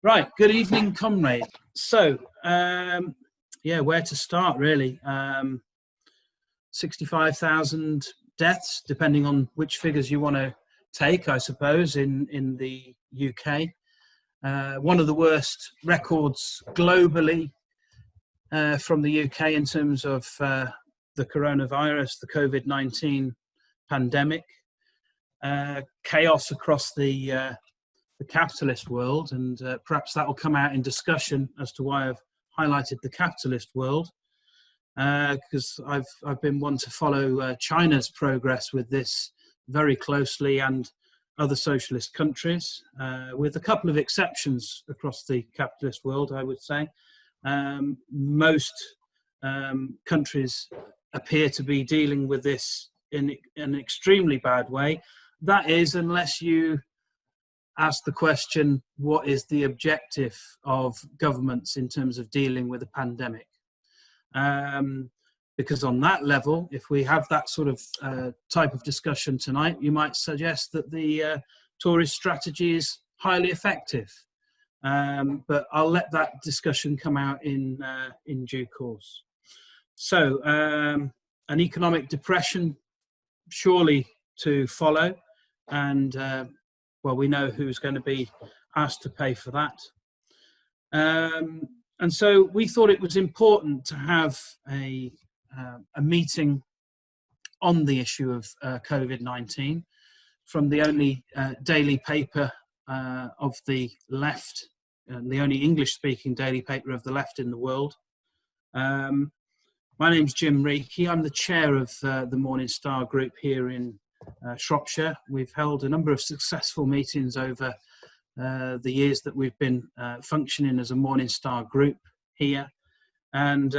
Right, good evening, comrade. So, where to start, really? 65,000 deaths, depending on which figures you want to take, I suppose, in the UK. One of the worst records globally from the UK in terms of the coronavirus, the COVID-19 pandemic. Chaos across the capitalist world, and perhaps that will come out in discussion as to why I've highlighted the capitalist world, because I've been one to follow China's progress with this very closely, and other socialist countries, with a couple of exceptions across the capitalist world, I would say. Most countries appear to be dealing with this in an extremely bad way. That is, unless you ask the question, what is the objective of governments in terms of dealing with a pandemic? Because on that level, if we have that sort of type of discussion tonight, you might suggest that the Tories' strategy is highly effective. But I'll let that discussion come out in due course. So, an economic depression surely to follow, and well, we know who's going to be asked to pay for that. And so we thought it was important to have a meeting on the issue of COVID-19 from the only daily paper of the left, the only English-speaking daily paper of the left in the world. My name's Jim Reekie. I'm the chair of the Morning Star group here in Shropshire. We've held a number of successful meetings over the years that we've been functioning as a Morning Star group here. And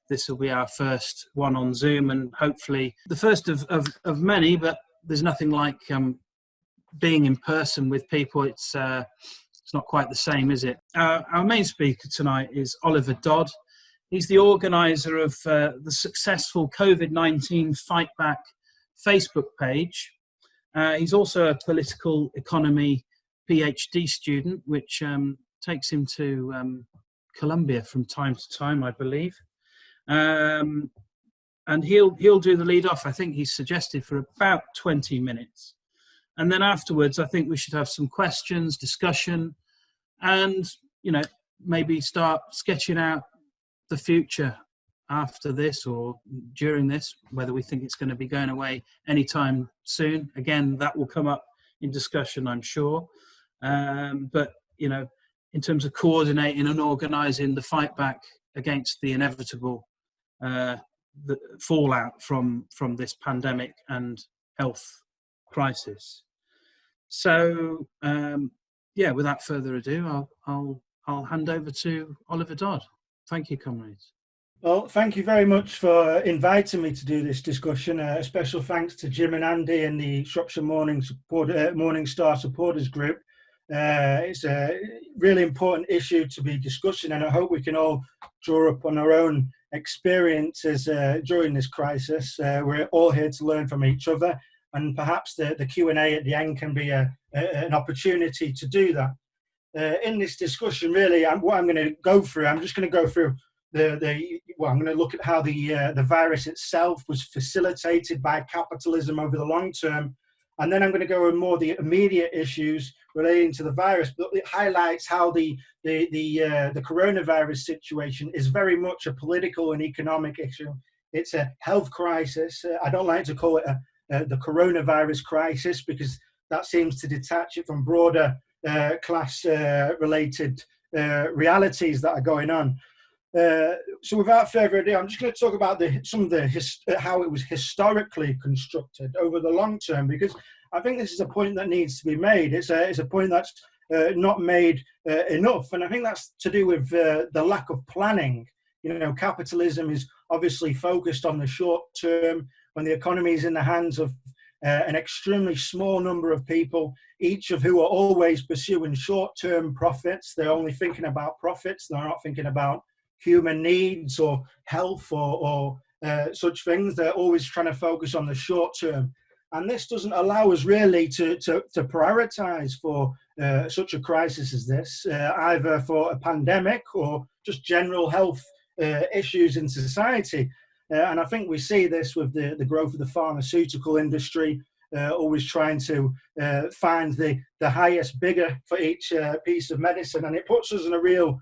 this will be our first one on Zoom, and hopefully the first of many, but there's nothing like being in person with people. It's not quite the same, is it? Our main speaker tonight is Oliver Dodd. He's the organizer of the successful COVID-19 Fight Back Facebook page. He's also a political economy PhD student, which takes him to Columbia from time to time, I believe. And he'll do the lead off. I think he's suggested for about 20 minutes. And then afterwards, I think we should have some questions, discussion, and, maybe start sketching out the future after this or during this, whether we think it's going to be going away anytime soon. Again, that will come up in discussion, I'm sure. But, in terms of coordinating and organising the fight back against the inevitable the fallout from this pandemic and health crisis. So, without further ado, I'll hand over to Oliver Dodd. Thank you, comrades. Well, thank you very much for inviting me to do this discussion. A special thanks to Jim and Andy and the Shropshire Morning Star supporters group. It's a really important issue to be discussing, and I hope we can all draw up on our own experiences during this crisis. We're all here to learn from each other, and perhaps the Q&A at the end can be an opportunity to do that. In this discussion, really, what I'm going to go through, I'm just going to go through I'm going to look at how the virus itself was facilitated by capitalism over the long term, and then I'm going to go over more the immediate issues relating to the virus. But it highlights how the coronavirus situation is very much a political and economic issue. It's a health crisis. I don't like to call it the coronavirus crisis, because that seems to detach it from broader class related realities that are going on. So without further ado, I'm just going to talk about how it was historically constructed over the long term, because I think this is a point that needs to be made. It's a point that's not made enough, and I think that's to do with the lack of planning. Capitalism is obviously focused on the short term. When the economy is in the hands of an extremely small number of people, each of who are always pursuing short-term profits. They're only thinking about profits. They're not thinking about human needs or health or such things. They're always trying to focus on the short term. And this doesn't allow us really to prioritize for such a crisis as this, either for a pandemic or just general health issues in society. And I think we see this with the growth of the pharmaceutical industry, always trying to find the highest bigger for each piece of medicine. And it puts us in a real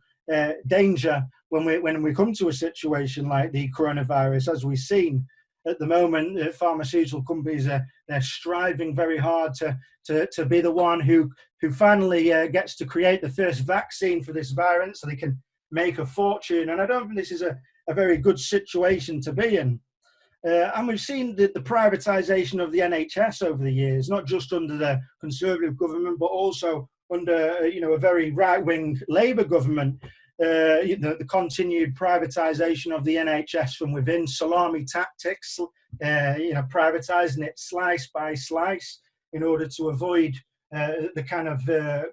danger when we come to a situation like the coronavirus. As we've seen at the moment, pharmaceutical companies they're striving very hard to be the one who finally gets to create the first vaccine for this variant, so they can make a fortune. And I don't think this is a very good situation to be in. And we've seen the privatisation of the NHS over the years, not just under the Conservative government, but also under a very right-wing Labour government. The continued privatisation of the NHS from within, salami tactics, privatising it slice by slice in order to avoid the kind of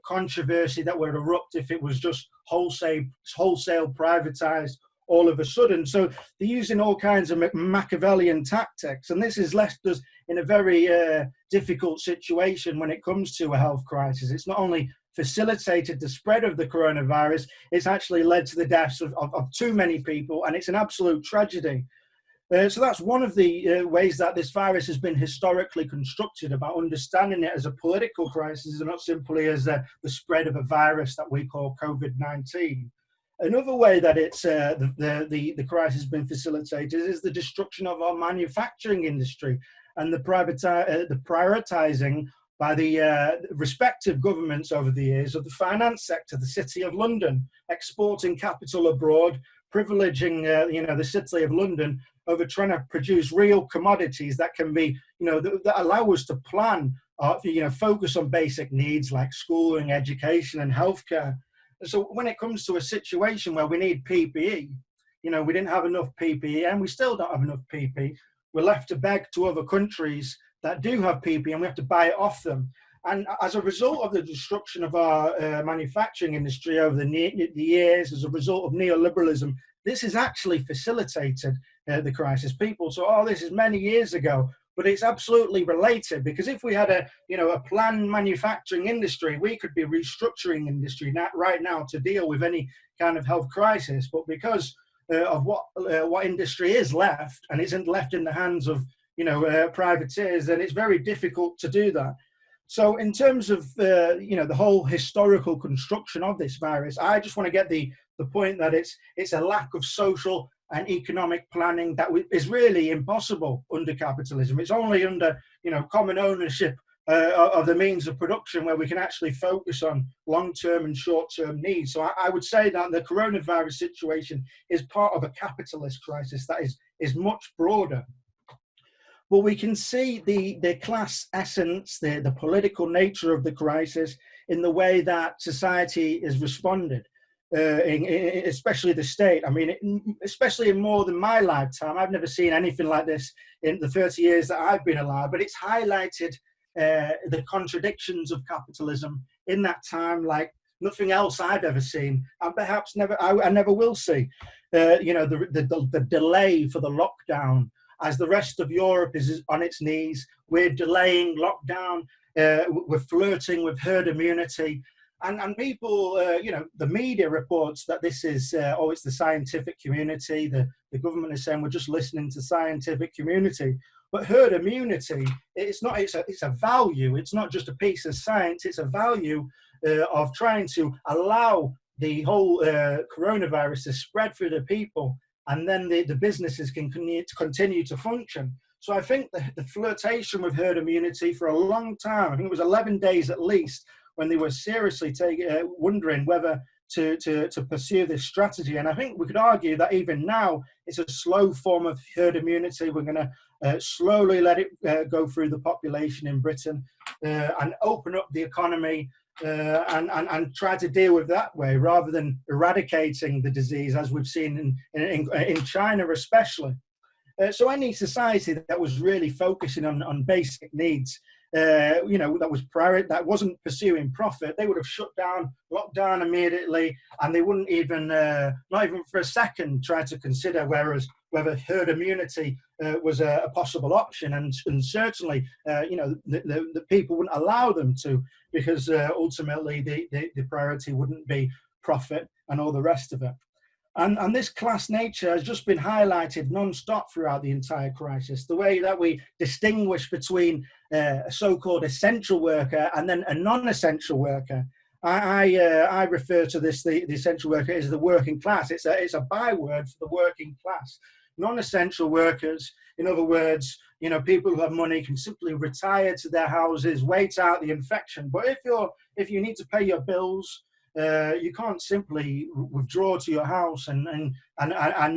controversy that would erupt if it was just wholesale privatised all of a sudden. So they're using all kinds of Machiavellian tactics, and this has left us in a very difficult situation when it comes to a health crisis. It's not only facilitated the spread of the coronavirus, it's actually led to the deaths of too many people, and it's an absolute tragedy. So that's one of the ways that this virus has been historically constructed, about understanding it as a political crisis and not simply as the spread of a virus that we call COVID-19. Another way that it's the crisis has been facilitated is the destruction of our manufacturing industry and the prioritising by the respective governments over the years of the finance sector, the City of London, exporting capital abroad, privileging the City of London over trying to produce real commodities that can be, that allow us to plan, focus on basic needs like schooling, education and healthcare. So when it comes to a situation where we need PPE, we didn't have enough PPE and we still don't have enough PPE. We're left to beg to other countries that do have PPE and we have to buy it off them. And as a result of the destruction of our manufacturing industry over the years, as a result of neoliberalism, this has actually facilitated the crisis. People say, oh, this is many years ago, but it's absolutely related, because if we had a planned manufacturing industry, we could be restructuring industry right now to deal with any kind of health crisis. But because of what industry is left and isn't left in the hands of privateers, then it's very difficult to do that. So in terms of the whole historical construction of this virus, I just want to get the point that it's a lack of social and economic planning that is really impossible under capitalism. It's only under common ownership of the means of production where we can actually focus on long-term and short-term needs. So I would say that the coronavirus situation is part of a capitalist crisis that is much broader. But we can see the class essence, the political nature of the crisis in the way that society has responded, especially the state. I mean, especially in more than my lifetime. I've never seen anything like this in the 30 years that I've been alive, but it's highlighted the contradictions of capitalism in that time like nothing else I've ever seen, and perhaps I never will see. The delay for the lockdown, as the rest of Europe is on its knees, we're delaying lockdown, we're flirting with herd immunity. And people, the media reports that this is, it's the scientific community. The government is saying we're just listening to scientific community. But herd immunity, it's a value. It's not just a piece of science. It's a value of trying to allow the whole coronavirus to spread through the people, and then the businesses can continue to function. So I think the flirtation with herd immunity for a long time, I think it was 11 days at least, when they were seriously wondering whether to pursue this strategy. And I think we could argue that even now, it's a slow form of herd immunity. We're going to slowly let it go through the population in Britain and open up the economy and try to deal with that way, rather than eradicating the disease, as we've seen in China especially. So any society that was really focusing on basic needs, that wasn't pursuing profit, they would have locked down immediately, and they wouldn't even, not even for a second, try to consider whether herd immunity was a possible option, and certainly, the people wouldn't allow them to, because ultimately the priority wouldn't be profit and all the rest of it. And this class nature has just been highlighted non-stop throughout the entire crisis. The way that we distinguish between a so-called essential worker and then a non-essential worker. I refer to this, the essential worker, as the working class. It's a byword for the working class. Non-essential workers, in other words, people who have money can simply retire to their houses, wait out the infection. But if you need to pay your bills, you can't simply withdraw to your house and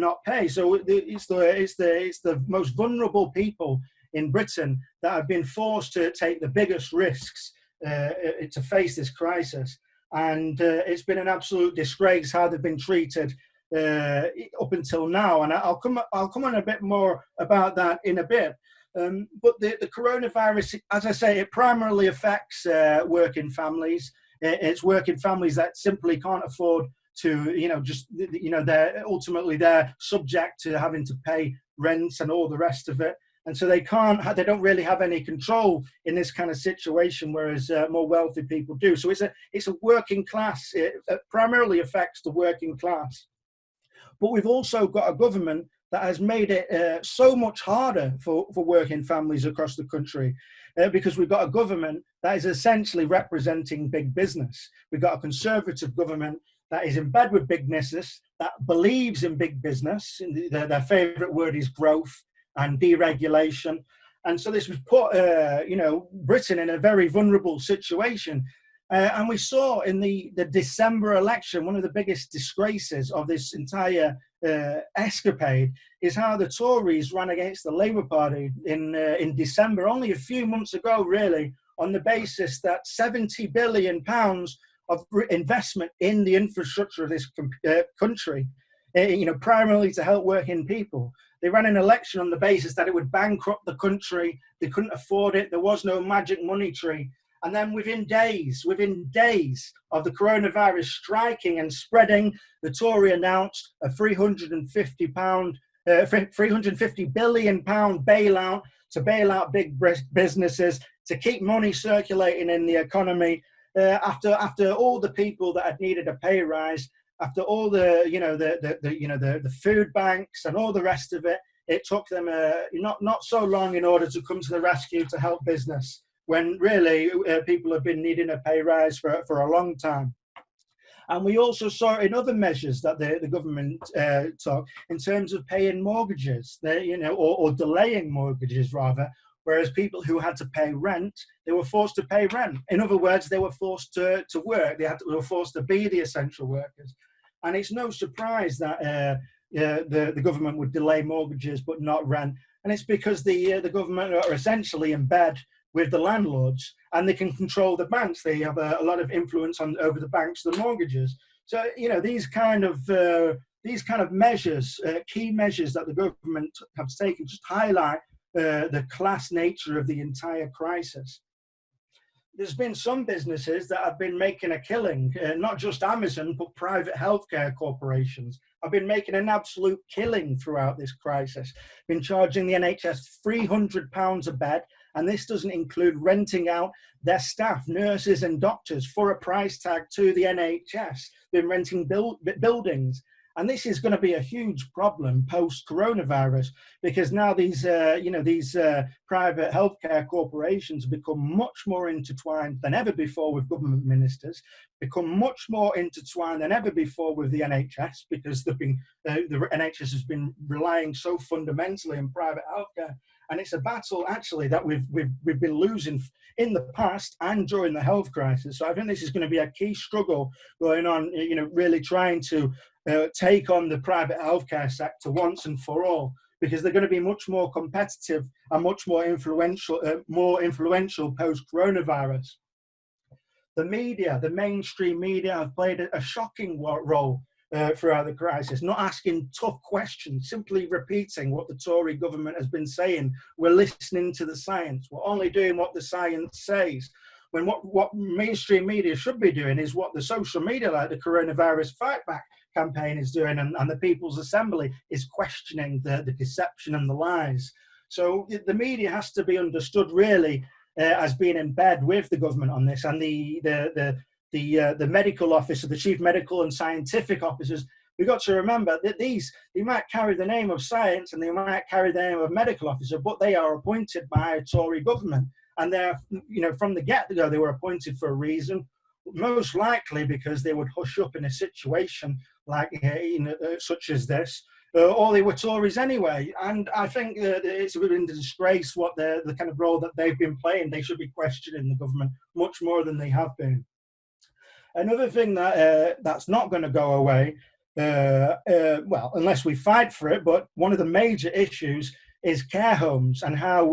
not pay. So it's the most vulnerable people in Britain that have been forced to take the biggest risks to face this crisis, and it's been an absolute disgrace how they've been treated up until now. And I'll come on a bit more about that in a bit. But the coronavirus, as I say, it primarily affects working families. It's working families that simply can't afford to, they're subject to having to pay rents and all the rest of it. And so they don't really have any control in this kind of situation, whereas more wealthy people do. So it's a working class. It primarily affects the working class. But we've also got a government that has made it so much harder for working families across the country, because we've got a government that is essentially representing big business. We've got a conservative government that is in bed with big business, that believes in big business. Their favourite word is growth and deregulation. And so this was put, Britain in a very vulnerable situation. And we saw in the December election, one of the biggest disgraces of this entire escapade is how the Tories ran against the Labour Party in December, only a few months ago, really, on the basis that £70 billion of investment in the infrastructure of this country, primarily to help working people. They ran an election on the basis that it would bankrupt the country. They couldn't afford it. There was no magic money tree. And then within days of the coronavirus striking and spreading, the Tory announced a £350 billion bailout to bail out big businesses, to keep money circulating in the economy. After all the people that had needed a pay rise, after all the food banks and all the rest of it, it took them not so long in order to come to the rescue to help business, when really people have been needing a pay rise for a long time. And we also saw in other measures that the government took in terms of paying mortgages, or delaying mortgages rather, whereas people who had to pay rent, they were forced to pay rent. In other words, they were forced to work. They were forced to be the essential workers. And it's no surprise that the government would delay mortgages but not rent. And it's because the government are essentially in bed with the landlords, and they can control the banks. They have a lot of influence over the banks, the mortgages. So these kind of measures, key measures that the government have taken, just highlight the class nature of the entire crisis. There's been some businesses that have been making a killing, not just Amazon, but private healthcare corporations have been making an absolute killing throughout this crisis, been charging the NHS £300 a bed, and this doesn't include renting out their staff, nurses and doctors, for a price tag to the NHS, been renting buildings. And this is going to be a huge problem post-coronavirus, because now these private healthcare corporations become much more intertwined than ever before with government ministers, become much more intertwined than ever before with the NHS, because the NHS has been relying so fundamentally on private healthcare. And it's a battle, actually, that we've been losing in the past and during the health crisis. So I think this is going to be a key struggle going on, really trying to take on the private healthcare sector once and for all, because they're going to be much more competitive and much more influential post-coronavirus. The media, the mainstream media, have played a shocking role throughout the crisis, not asking tough questions, simply repeating what the Tory government has been saying. We're listening to the science. We're only doing what the science says. When what mainstream media should be doing is what the social media, like the Coronavirus Fight Back campaign is doing, and the People's Assembly is questioning the deception and the lies. So the media has to be understood really as being in bed with the government on this, and the medical officer, the chief medical and scientific officers. We've got to remember that they might carry the name of science and they might carry the name of medical officer, but they are appointed by a Tory government. And they're, from the get-go, they were appointed for a reason, most likely because they would hush up in a situation like such as this, or they were Tories anyway. And I think it's a bit in disgrace what the kind of role that they've been playing. They should be questioning the government much more than they have been. Another thing that's not going to go away, well, unless we fight for it, but one of the major issues is care homes and how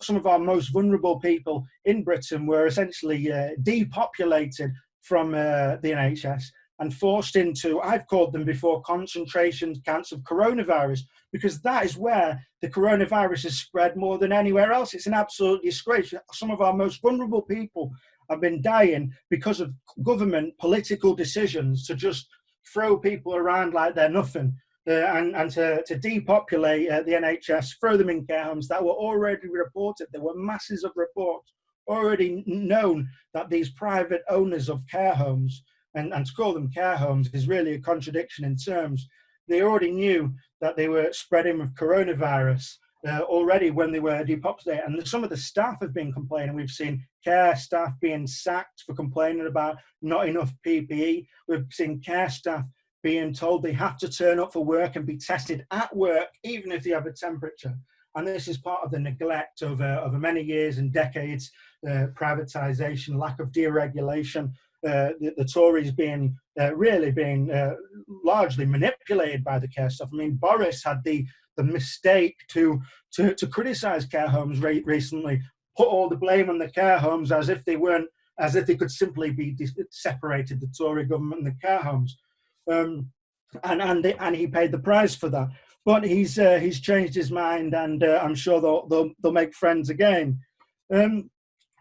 some of our most vulnerable people in Britain were essentially depopulated from the NHS and forced into, I've called them before, concentration camps of coronavirus, because that is where the coronavirus is spread more than anywhere else. It's an absolute disgrace. Some of our most vulnerable people have been dying because of government political decisions to just throw people around like they're nothing, and to depopulate the NHS, throw them in care homes that were already reported. There were masses of reports already known that these private owners of care homes, and to call them care homes is really a contradiction in terms, they already knew that they were spreading with coronavirus already when they were depopulated. And some of the staff have been complaining. We've seen care staff being sacked for complaining about not enough PPE. We've seen care staff being told they have to turn up for work and be tested at work, even if they have a temperature. And this is part of the neglect over many years and decades, privatisation, lack of deregulation, the Tories being largely manipulated by the care staff. I mean, Boris had the mistake to criticise care homes recently, put all the blame on the care homes as if they could simply be separated, the Tory government and the care homes, and he paid the price for that. But he's changed his mind, and I'm sure they'll make friends again.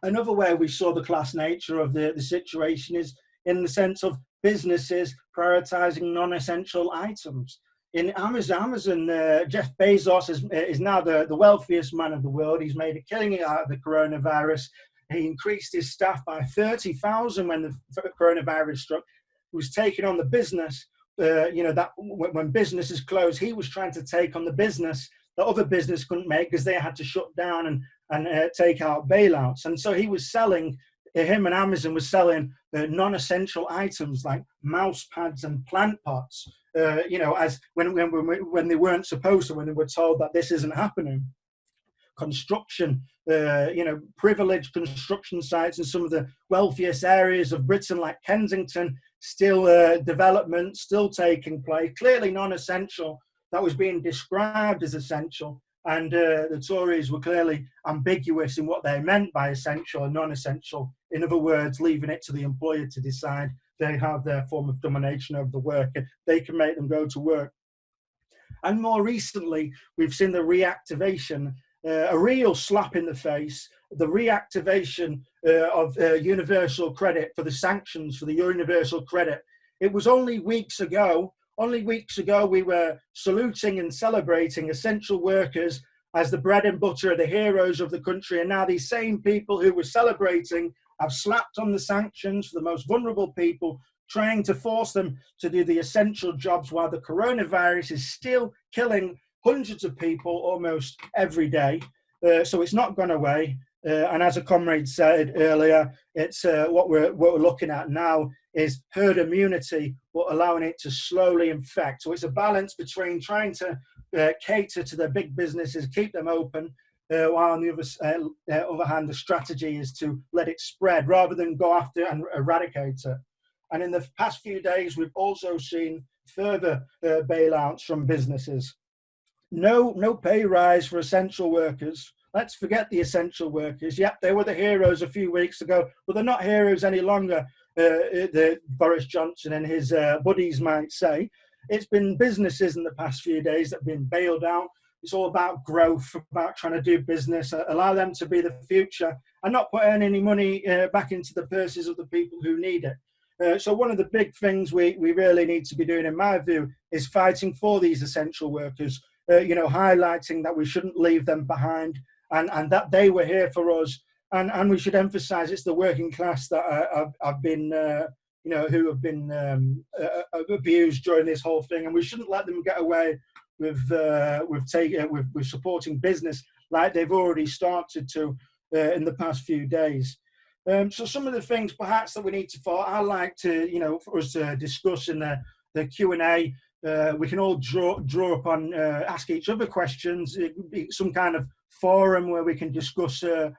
Another way we saw the class nature of the situation is in the sense of businesses prioritising non-essential items. In Amazon, Jeff Bezos is now the wealthiest man of the world. He's made a killing out of the coronavirus. He increased his staff by 30,000 when the coronavirus struck. He was taking on the business, that when businesses closed, he was trying to take on the business that other business couldn't make because they had to shut down and take out bailouts. And so he was selling, him and Amazon was selling non-essential items like mouse pads and plant pots, as when they weren't supposed to, when they were told that this isn't happening. Construction, privileged construction sites in some of the wealthiest areas of Britain, like Kensington, still development, still taking place, clearly non-essential, that was being described as essential. And the Tories were clearly ambiguous in what they meant by essential and non-essential. In other words, leaving it to the employer to decide. They have their form of domination over the worker. They can make them go to work. And more recently, we've seen the reactivation, a real slap in the face, the reactivation of universal credit, for the sanctions for the universal credit. It was only weeks ago we were saluting and celebrating essential workers as the bread and butter of the heroes of the country. And now these same people who were celebrating have slapped on the sanctions for the most vulnerable people, trying to force them to do the essential jobs while the coronavirus is still killing hundreds of people almost every day. So it's not gone away. And as a comrade said earlier, it's what we're looking at now is herd immunity, but allowing it to slowly infect. So it's a balance between trying to cater to the big businesses, keep them open, while on the other hand, the strategy is to let it spread rather than go after and eradicate it. And in the past few days, we've also seen further bailouts from businesses. No pay rise for essential workers. Let's forget the essential workers. Yep, they were the heroes a few weeks ago, but they're not heroes any longer, the Boris Johnson and his buddies might say. It's been businesses in the past few days that have been bailed out. It's all about growth, about trying to do business, allow them to be the future and not put any money back into the purses of the people who need it. So one of the big things we really need to be doing, in my view, is fighting for these essential workers, highlighting that we shouldn't leave them behind, and that they were here for us. And we should emphasize it's the working class that have been, who have been abused during this whole thing. And we shouldn't let them get away with supporting business like they've already started to in the past few days. So some of the things perhaps that we need to follow, I like to, for us to discuss in the Q&A, we can all draw upon, ask each other questions. It could be some kind of forum where we can discuss a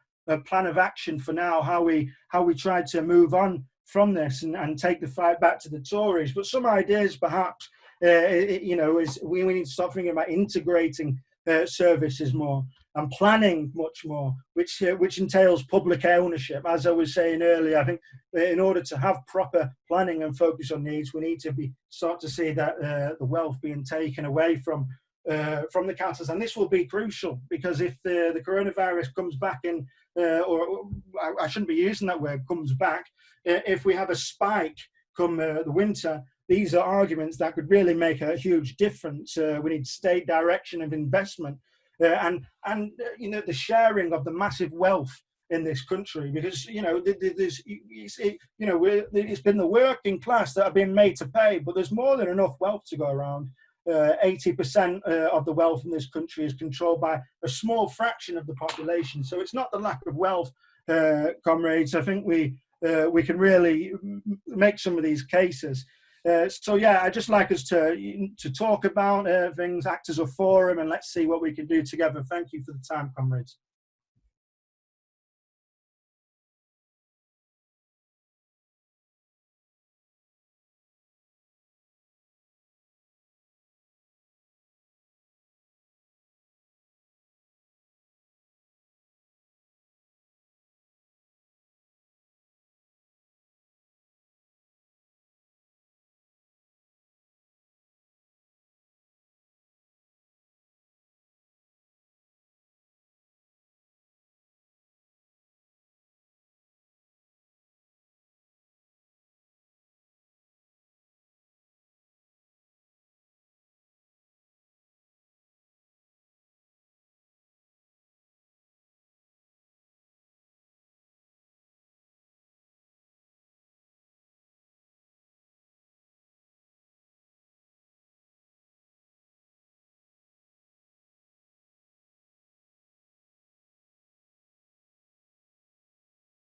plan of action for now, how we try to move on from this and take the fight back to the Tories. But some ideas perhaps, is we need to start thinking about integrating services more and planning much more, which entails public ownership. As I was saying earlier, I think in order to have proper planning and focus on needs, we need to start to see that the wealth being taken away from the councils. And this will be crucial, because if the coronavirus comes back in, or I shouldn't be using that word, comes back, if we have a spike come the winter, these are arguments that could really make a huge difference. We need state direction of investment, and the sharing of the massive wealth in this country, because it's been the working class that have been made to pay, but there's more than enough wealth to go around. 80% of the wealth in this country is controlled by a small fraction of the population. So it's not the lack of wealth, comrades. I think we can really make some of these cases. I'd just like us to talk about things, act as a forum, and let's see what we can do together. Thank you for the time, comrades.